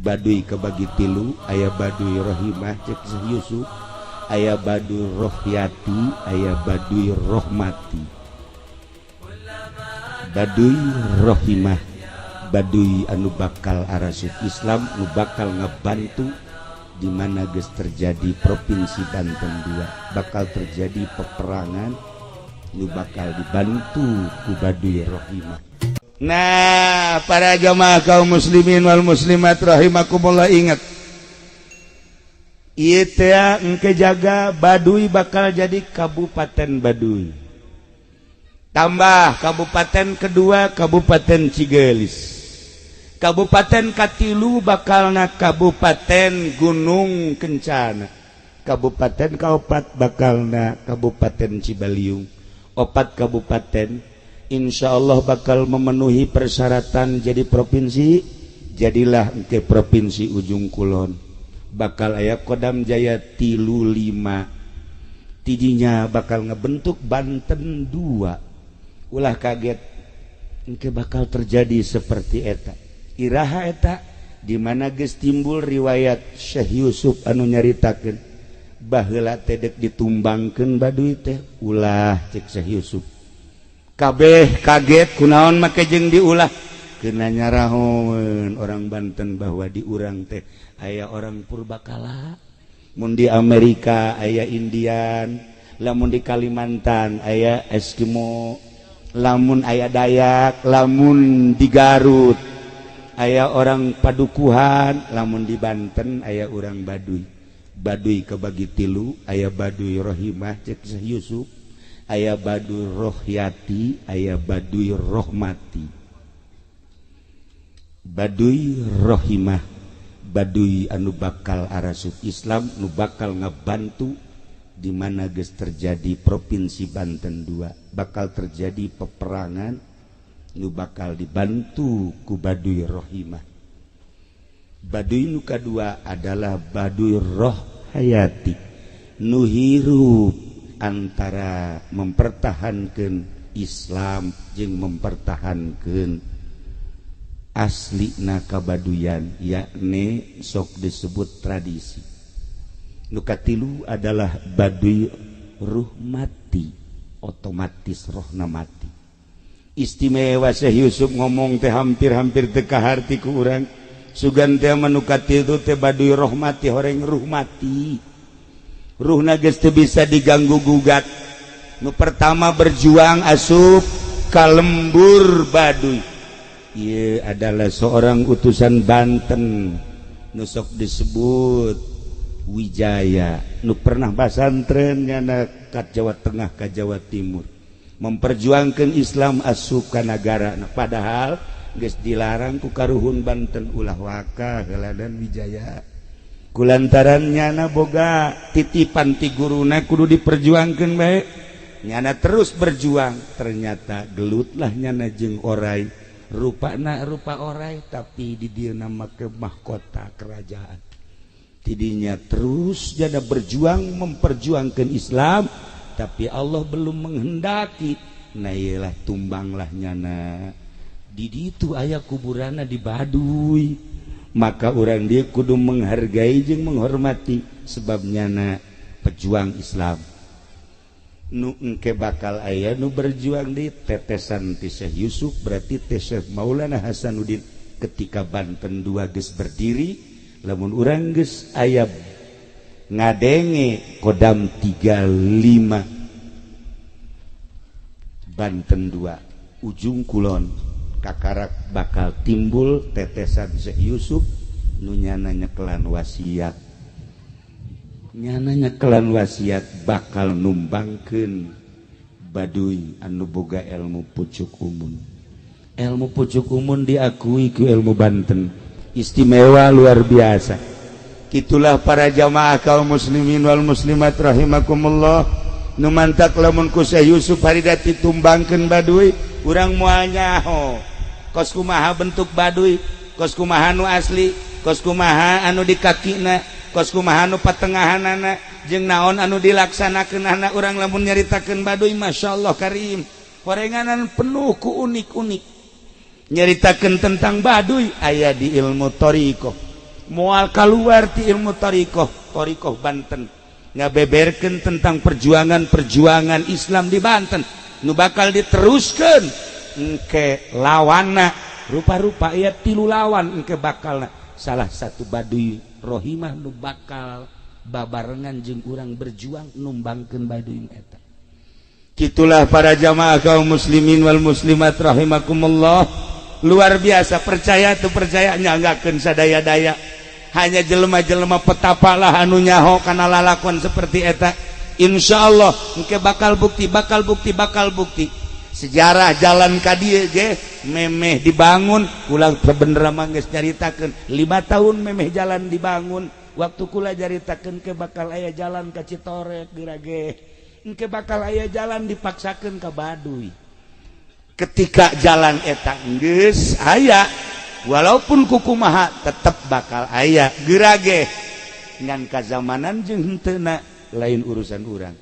Baduy kebagi tilu, aya Baduy Rohimah cek Yusuf, aya Baduy Rohyati, aya Baduy Rohmati. Baduy Rohimah, Baduy anu bakal arasuk Islam, nu bakal ngebantu di mana geus terjadi provinsi Banten 2, bakal terjadi peperangan, nu bakal dibantu ku Baduy Rohimah. Nah, para jamaah kaum muslimin wal muslimat rahimakumullah, ingat ieu teh engke jaga Baduy bakal jadi Kabupaten Baduy. Tambah kabupaten kedua Kabupaten Cigelis. Kabupaten katilu bakalna Kabupaten Gunung Kencana. Kabupaten kaopat bakalna Kabupaten Cibaliung. 4 kabupaten insyaallah bakal memenuhi persyaratan jadi provinsi. Jadilah engke provinsi Ujung Kulon. Bakal aya Kodam Jaya 35. Tidinya bakal ngebentuk Banten 2. Ulah kaget engke bakal terjadi seperti eta. Iraha eta di mana geus timbul riwayat Syekh Yusuf anu nyaritakeun baheula teh deuk ditumbangkeun Baduy teh. Ulah cek Syekh Yusuf. Kabeh kaget kunaon make jeung diulah. Keuna nyarahoeun orang Banten bahwa di urang teh aya orang purbakala. Mun di Amerika aya Indian, lamun di Kalimantan aya Eskimo, lamun aya Dayak, lamun di Garut aya orang Padukuhan, lamun di Banten aya orang Baduy. Baduy kebagi tilu, aya Baduy Rohimah cek Syekh Yusuf, aya Baduy Rohyati, aya Baduy Rohmati. Baduy Rohimah, Baduy anu bakal arasuk Islam, nu bakal ngebantu di mana geus terjadi provinsi Banten 2, bakal terjadi peperangan, nu bakal dibantu ku Baduy Rohimah. Baduy nu kadua adalah Baduy Rohayati, nu hirup antara mempertahankan Islam jeung mempertahankan aslina kabaduyan, yakni sok disebut tradisi. Nu katilu adalah Baduy Ruhmati, otomatis rohna mati. Istimewa Syekh Yusuf ngomong teh hampir-hampir teu kaharti ku urang. Sugan teh manu katilu teh Baduy Rohmati, horeng ruh mati. Ruhna geus teu bisa diganggu gugat. Nu pertama berjuang asup ka lembur Baduy. Ieu adalah seorang utusan Banten nu sok disebut Wijaya, nu pernah basantren nyana ka Jawa Tengah ka Jawa Timur, memperjuangkan Islam asup ka nagara. Nah, padahal geus dilarang ku karuhun Banten ulah waka heuladan Wijaya. Kulantaran nyana boga titipan ti guruna kudu diperjuangkeun bae. Nyana terus berjuang, ternyata gelutlah nyana jeung oray. Rupana rupa oray tapi di dieu nama ke mahkota kerajaan. Tidinya terus jana berjuang memperjuangkan Islam, tapi Allah belum menghendaki. Nah iyalah tumbanglah nyana. Di ditu aya kuburana di Baduy. Maka orang dia kudu menghargai jeung menghormati sebab nyana pejuang Islam. Nu engke bakal aya nu berjuang di tetesan ti Syekh Yusuf, berarti teh Syekh Maulana Hasanuddin ketika Banten 2 geus berdiri, lamun urang geus aya ngadenge Kodam 35 Banten 2 Ujung Kulon kakarak bakal timbul tetesan Syekh Yusuf nu nyana nyekelan wasiat. Nyana nyekelan wasiat bakal numbangkeun Baduy anu boga ilmu pucuk umun. Ilmu pucuk umun diakui ku ilmu Banten, istimewa luar biasa. Itulah para jamaah kaum muslimin wal muslimat rahimakumullah, nu mantak lamun ku Syekh Yusuf harida ditumbangkeun Baduy, urang moal nyaho kos kumaha bentuk Baduy, kos kumaha nu asli, kos kumaha anu di kakina, kos kumaha anu patengahanana, jeung naon anu dilaksanakeun anak urang lamun nyaritakeun Baduy. Masyaallah karim, horenganan penuh ku unik-unik. Nyaritakeun tentang Baduy aya di ilmu thariqah, moal keluar ti ilmu Thariqah Banten ngabeberkeun tentang perjuangan Islam di Banten nu bakal diteruskeun engke lawanna rupa-rupa aya 3 lawan engke bakalna salah satu Baduy Rohimah nu bakal babarengan jeung urang berjuang numbangkeun Baduy eta. Kitulah para jamaah kaum muslimin wal muslimat rahimakumullah, luar biasa, percaya tuh percaya nyanggakeun sadaya-daya, hanya jelema-jelema petapa lah anu nyaho kana lalakon seperti eta. Insyaallah engke bakal bukti sejarah jalan ka dieu ge memeh dibangun kula bener mah geus nyaritakeun 5 tahun memeh jalan dibangun waktu kula nyaritakeun ke bakal aya jalan ka Citorek gerage engke bakal aya jalan dipaksakeun ka Baduy. Ketika jalan eta geus aya walaupun kukumaha tetep bakal aya gerage ngan kazamanan jeung henteu lain urusan urang.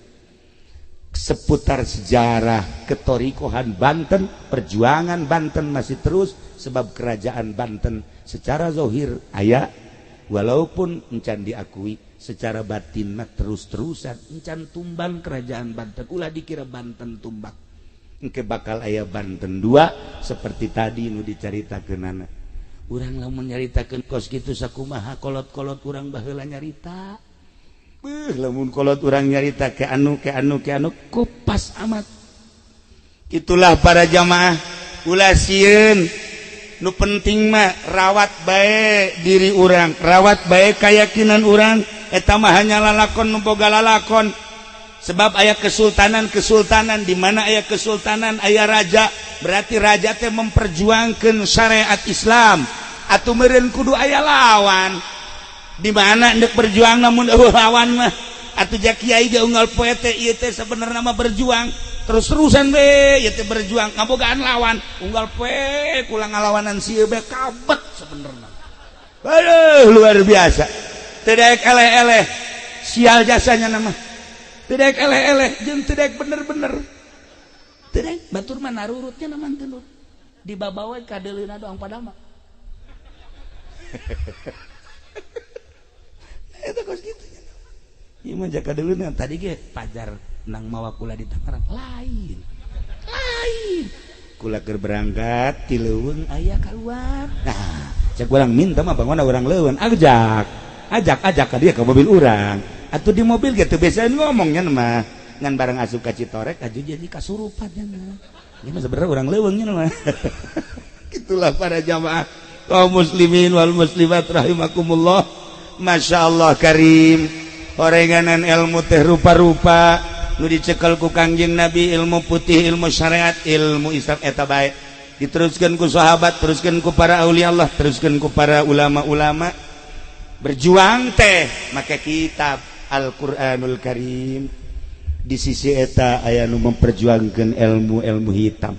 Seputar sejarah ketorikohan Banten, perjuangan Banten masih terus sebab kerajaan Banten secara zahir aya walaupun encan diakui secara batin mah terus-terusan encan tumbang kerajaan Banten ulah dikira Banten tumbang engke bakal aya Banten 2 seperti tadi nu dicaritakeunana urang lamun nyaritakeun kos kitu sakumaha kolot-kolot urang baheula nyarita lamun kolot urang nyarita ke anu kupas amat. Itulah para jamaah ulah sieun nu penting mah rawat bae diri urang, rawat bae keyakinan urang. Eta mah hanya lalakon nu boga lalakon. Sebab aya kesultanan di mana aya kesultanan aya raja, berarti raja teh memperjuangkeun syariat Islam. Atuh meureun kudu aya lawan. Di mana hendak berjuang namun lawan mah atuh jak kiai ge unggal poe teh ieu teh sabenerna mah berjuang terus-terusan we ieu teh berjuang ngabogaan lawan unggal poe kula ngalawanan sieu be kabet sabenerna. Aduh luar biasa. Teu daek eleh-eleh sial jasanya nama. Teu daek eleh-eleh jeung teu daek bener-bener. Teu daek batur mah narurutnya naman teu nur. Dibabawe ka deulina doang padama. Eta kos kitu nya. Ieu mah jaka deulina tadi ge pajar nang mawa kula di Tangerang lain. Kula keur berangkat ti leuweung aya keluar. Nah, cek urang minta mah bangunna urang leuweung ajak ka dia ke mobil urang. Atuh di mobil ge teu biasaan ngomongnya mah ngan bareng asup ka Citorek aju jadi kasurupan nya mah. Ieu mah sebenarnya urang leuweung nya mah. Itulah para jamaah kaum muslimin wal muslimat rahimakumullah. Masya Allah karim horenganan ilmu teh rupa-rupa nu dicekel ku Kangjeng Nabi ilmu putih ilmu syariat ilmu Islam eta bae diteruskeun ku sahabat teruskeun ku para aulia Allah teruskeun ku para ulama-ulama berjuang teh make kitab Al-Qur'anul Karim di sisi eta aya nu memperjuangkeun ilmu-ilmu hitam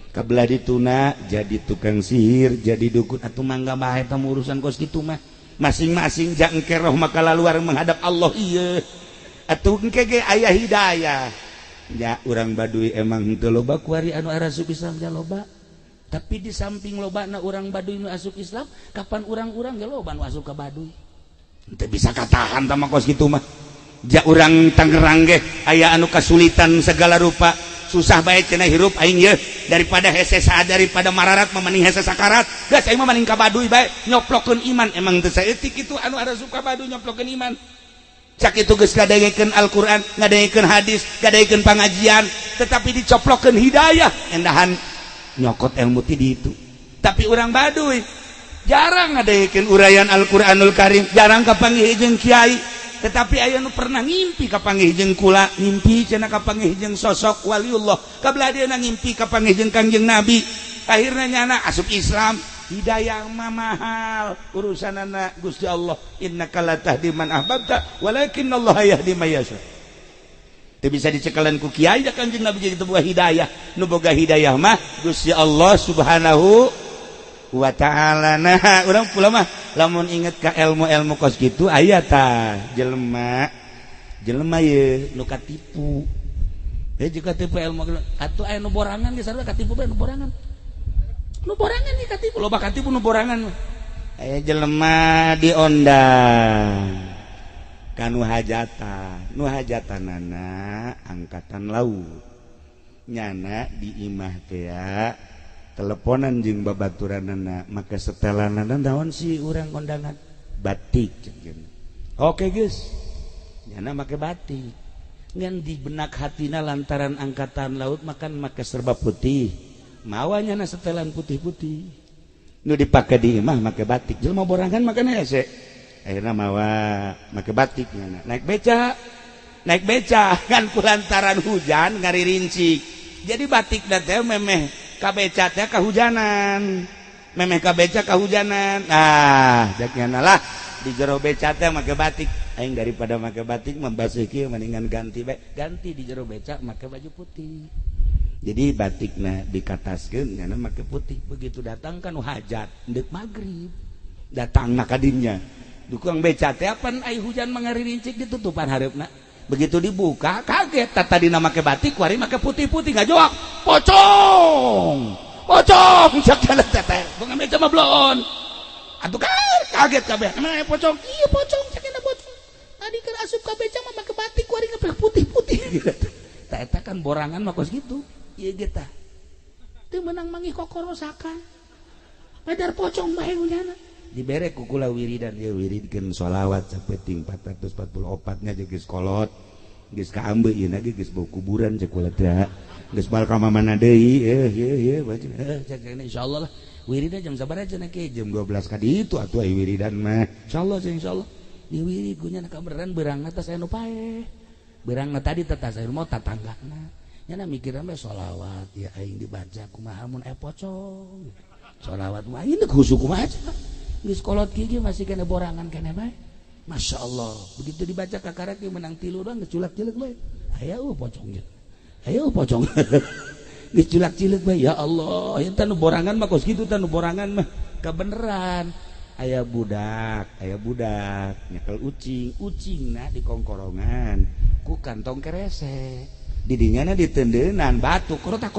kabelah dituna jadi tukang sihir jadi dukun atuh mangga bae eta urusan kos kitu mah masing-masing jang engke roh maka laluar menghadap Allah ieu atuh engke ge aya hidayah ya urang Baduy emang henteu loba kuari anu arasup Islam ja loba tapi di samping lobana urang Baduy nu asup Islam kapan urang-urang ge loba nu asup ka Baduy henteu bisa katahan tah kos kitu mah ja urang Tangerang ge aya anu kasulitan segala rupa susah bae cenah hirup aing ye daripada hese daripada mararat memaning hese sakarat geus aing mah maning ka Baduy bae nyoplokeun iman emang teu saeutik kitu anu arasup ka Baduy nyoplokeun iman cak itu geus ngadengekeun Al-Qur'an ngadengekeun hadis ngadengekeun pangajian tetapi dicoplokeun hidayah endahan nyokot ilmu ti ditu tapi urang Baduy jarang ngadengekeun uraian Al-Qur'anul Karim jarang kapanggih jeung kiai tetapi aya nu pernah ngimpi kapanggih jeung kula ngimpi cenah kapanggih jeung sosok waliullah kabelah dia ngimpi kapanggih jeung Kangjeng Nabi akhirna nyana asup Islam hidayah mah mahal urusanana Gusti Allah innaka latahdi man ahbabta walakinnallaha yahdi may yasha teu bisa dicekelan ku kiai da Kangjeng Nabi jadi boga hidayah nu boga hidayah mah Gusti Allah subhanahu wa ta'ala. Nah urang pula mah lamun inget ka ilmu-ilmu kos kitu aya tah jelema ye nu katipu juga tipu ilmu atuh aya nu borangan ge sarua katipu bae nu borangan ge katipu loba katipu nu borangan jelema diondang kanu hajatan anak angkatan laut nyana di imah teh teleponan jeung babaturanana maka setelanana naon si urang kondangan batik oke geus nyana make batik ngan di benak hatina lantaran angkatan laut makan make serba putih mawa nyana setelan putih-putih nu dipake di imah make batik jelema borangan makan hese akhirna mawa make batik nyana naik beca kan kulantaran hujan ngaririncik jadi batik dan teh memeh kabeca teh kahujanan jaknya lah di jero beca teh make batik aing daripada make batik membasuh kieu mendingan ganti di jero beca make baju putih jadi batikna dikataskeun nyana make putih begitu datang kan hajat deuk magrib datangna ka dinya dukang beca teh apan ai hujan mangaririncik ditutupan hareupna begitu dibuka kaget tadi nama ke batik wari make putih-putih nggak jawab pocong cakana teteh bukan meja mah blon atuh kaget kabeh emang pocong iya pocong cakana pocong tadi kan asup ka beca mah make batik wari make putih-putih eta kan borangan mah kos gitu ieu kita teu meunang manggih kokorosakan padar pocong bae unyana dibere ku kula wiridan ya wiridkeun sholawat sapeting 444 nya geus kolot geus kaambe ieu na geus bau kuburan cek kula teh geus bal ka mana deui baca cek insyaallah lah wiridan jam sabaraha cenah ke jam 12 ka ditu atuh ai wiridan mah insyaallah di wirid ku nya kabeneran beurangna teh saya nu paeh beurangna tadi teh saya mau tatanggana nya mikiran mah sholawat ya aing dibaca kumaha mun pocong sholawat mah ini khusus kumaha geus kolot kieu masih kena borangan kena bae. Masyaallah. Begitu dibaca kakara kieu menang 3 doang geus culak-cileuk bae. Aya pocong ge. Aya pocong. Geus culak-cileuk bae ya Allah. Eta nu borangan mah kos kitu teh nu borangan mah kabeneran. Aya budak nyekel ucingna di kongkorongan ku kantong kerese. Di dinyana ditendeunan batu korotak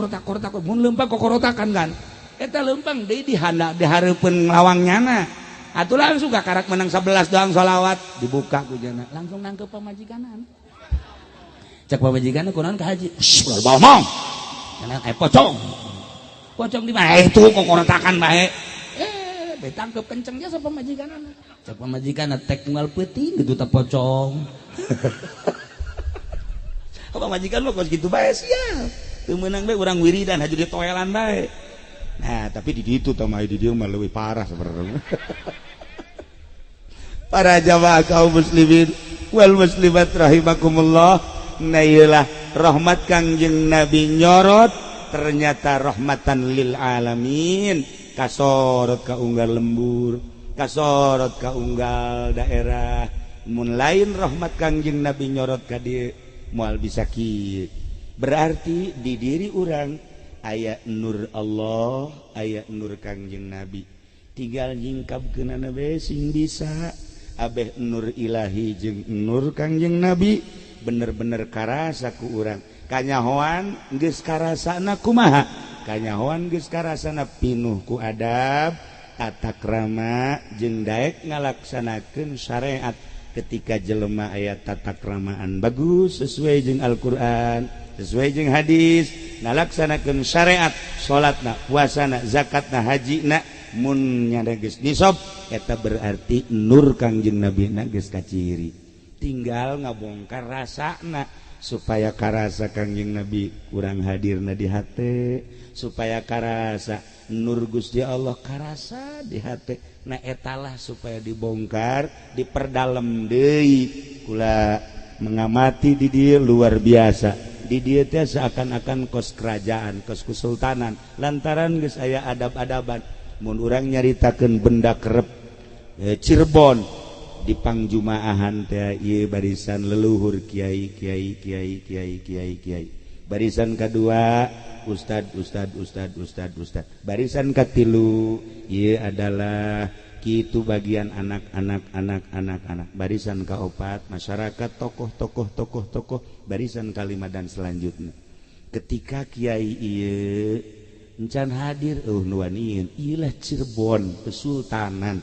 mun leumpang kokorotakan kan. Eta leumpang deui di hareupeun lawangnyana atuh langsung karak menang 11 doang sholawat dibuka ku jana langsung nangkep pamajikanan cek pamajikanna kunaon ka haji ngomong kana pocong di mana itu kok koretakan bae ditangkep kenceng jasa pamajikanna cek pamajikanna tek tunggal peuting gitu teh pocong pamajikan mah kos kitu bae sia teu meunang bae urang wiridan haju ditoelan bae. Nah, tapi di situ tamai di dia mah leuwih parah sebenarnya. Para jamaah kaum muslimin wal muslimat rahimakumullah, nailah rahmat Kangjeng Nabi nyorot ternyata rahmatan lil alamin, kasorot ka unggal lembur, kasorot ka unggal daerah. Mun lain rahmat Kangjeng Nabi nyorot ka dieu moal bisa kieu. Berarti di diri urang aya nur Allah, aya nur Kangjeng Nabi. Tinggal nyingkapkeunana we sing bisa. Abeh nur ilahi jeung nur Kangjeng Nabi bener-bener karasa ku urang. Kanyahoan geus karasana kumaha? Kanyahoan geus karasana pinuh ku adab, tata krama jeung daek ngalaksanakeun syariat. Ketika jelema aya tata kramaan bagus sesuai jeung Al-Qur'an, sesuai jeung hadis, ngalaksanakeun syariat, salatna, puasana, zakatna, hajina, mun nyana geus nisab eta berarti nur Kangjeng Nabi na geus kaciri. Tinggal ngabongkar rasana supaya karasa Kangjeng Nabi kurang hadirna di hate, supaya karasa nur Gusti Allah karasa di hate. Nah etalah supaya dibongkar, diperdalam deui. Kula mengamati di dia luar biasa. Di dia teh seakan-akan kos kerajaan, kos kesultanan. Lantaran geus aya adab-adaban. Mun urang nyaritakeun benda kerep Cirebon di pangjumaahan teh ieu barisan leluhur kiai. Barisan kedua ustad. Barisan katilu ieu adalah kitu bagian anak-anak. Barisan kaopat masyarakat tokoh. Barisan kalima dan selanjutnya. Ketika kiai ieu encan hadir nuanieun ieulah Cirebon kesultanan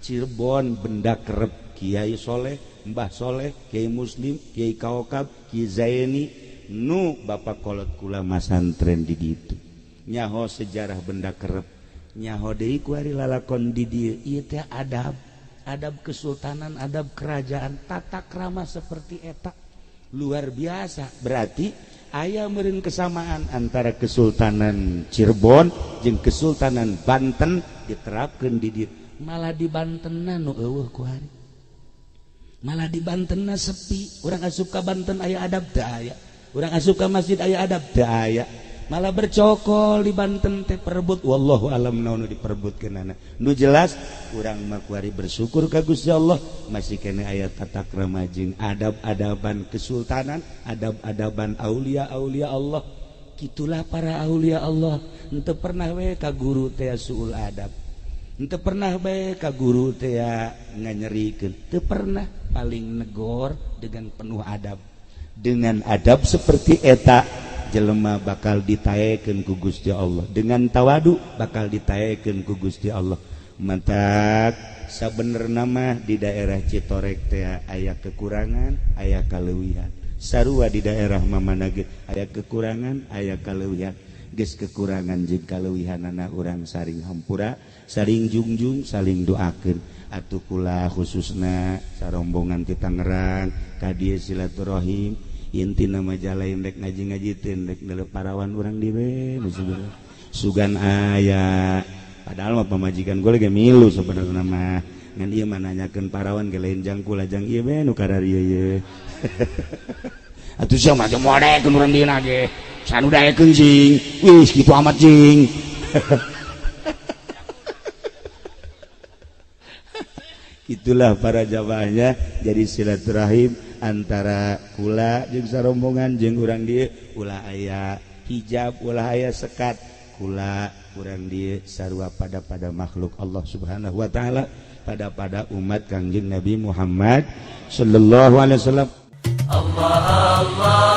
Cirebon benda kerep Kiai Soleh, Mbah Soleh, Kiai Muslim, Kiai Kaokab, Kiai Zaini, nu bapak kolot kula masantren di ditu. Nyaho sejarah benda kerep, nyaho deui ku ari lalakon di dieu ieu teh adab, adab kesultanan, adab kerajaan, tata krama seperti eta luar biasa. Berarti aya meureun kesamaan antara Kesultanan Cirebon jeung Kesultanan Banten diterapkeun di dieu. Malah di Bantenna nu eueuh ku hari. Malah di Bantenna sepi. Urang asup ka Banten aya adab teu aya. Urang asup ka masjid aya adab teu aya. Malah bercokol di Banten teh perebut. Wallahu alam naon diperebutkeunana. Nu jelas urang mah kuari bersyukur ka Gusti Allah masih kene aya tata krama jeung adab-adaban kesultanan, adab-adaban aulia-aulia Allah. Kitulah para aulia Allah. Henteu pernah we ka guru teh suul adab. Henteu pernah bae ka guru teh nganyerikeun, teu pernah, paling negor dengan penuh adab. Dengan adab seperti eta jelema bakal ditaekeun ku Gusti Allah. Dengan tawadu bakal ditaekeun ku Gusti Allah. Mantak sabenerna mah di daerah Citorek teh aya kekurangan, aya kaleuwihan. Sarua di daerah mamana ge aya kekurangan, aya kaleuwihan. Geus kekurangan jeung kaleuwihanana urang saring hampura, saling jungjung, saling doakeun. Atuh kula khususna sarombongan ti Tangerang ka dieu silaturahim intina majalah rek ngaji-ngajikeun rek neuleuh parawan urang dieu sugan aya. Padahal mah pamajikan gue lagi milu sebenarnya mah ngan ieu mah nanyakeun parawan ge lain jangkul ajang ieu we nu kararieu ye. Atuh sia mah modekeun urang dieuna ge. Sanu daekeun cing. Wih kitu amat cing. Itulah para jamaahnya jadi silaturahim antara kula jeung sarombongan jeung urang dieu ulah aya hijab ulah aya sekat kula urang dieu sarua pada makhluk Allah Subhanahu wa taala pada umat Kangjeng Nabi Muhammad sallallahu alaihi wasallam. Allah Allah